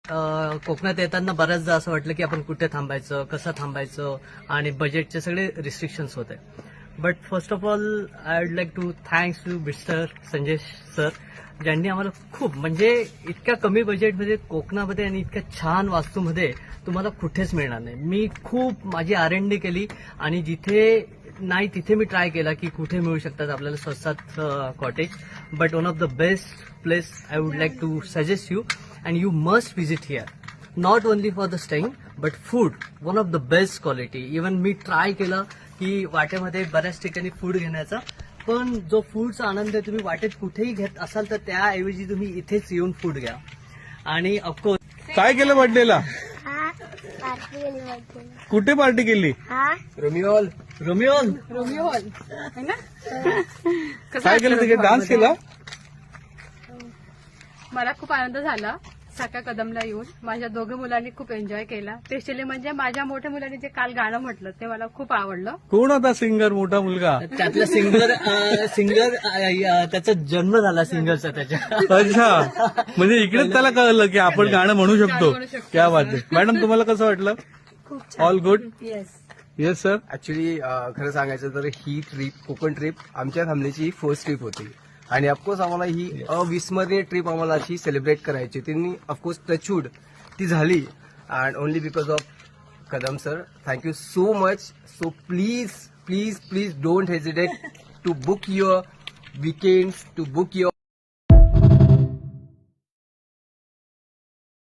कोकणात येताना बऱ्याचदा असं वाटलं की आपण कुठे थांबायचं, कसं थांबायचं आणि बजेटचे सगळे रिस्ट्रिक्शन्स होते. But first of all I would like to thanks to mister Sanjay sir, ज्यांनी आम्हाला खूप म्हणजे इतक्या कमी बजेटमध्ये कोकणामध्ये आणि इतक्या छान वास्तूमध्ये तुम्हाला कुठेच मिळणार नाही. मी खूप माझी R&D केली आणि जिथे नाही तिथे मी ट्राय केला की कुठे मिळू शकतात आपल्याला स्वस्तात cottage. But one of the best place I would like to suggest you and you must visit here, not only for the staying but food, one of the best quality. even me try केलं की वाटेमध्ये बऱ्याच ठिकाणी food घेण्याचा, पण जो फूडचा आनंद तुम्ही वाटेत कुठेही घेत असाल तर त्याऐवजी तुम्ही इथेच येऊन फूड घ्या. आणि ऑफकोर्स काय केलं बर्थडेला? कुठे पार्टी केली? रोमिओ काय केलं तिथे? डान्स केला? मला खूप आनंद झाला साका कदमला येऊन. माझ्या दोघे मुलांनी खूप एन्जॉय केला. स्पेशली म्हणजे माझ्या मोठ्या मुलांनी जे काल गाणं म्हटलं ते मला खूप आवडलं. कोण होता सिंगर मोठा मुलगा? त्यातला सिंगर त्याचा जन्म झाला सिंगरचा त्याच्या. अच्छा, म्हणजे इकडेच त्याला कळलं की आपण गाणं म्हणू शकतो. क्या बात आहे. मॅडम तुम्हाला कसं वाटलं? All good? Yes sir. Actually खरं सांगायचं तर ही ट्रिप, कोकण ट्रिप आमच्या फॅमिलीची फर्स्ट ट्रिप होती आणि ऑफकोर्स आम्हाला ही अविस्मरणीय ट्रिप आम्हाला अशी सेलिब्रेट करायची. त्यांनी ऑफकोर्स टचवूड ती झाली and only because of Kadam sir. Thank you so much. So please please please don't hesitate to book your weekends, to book your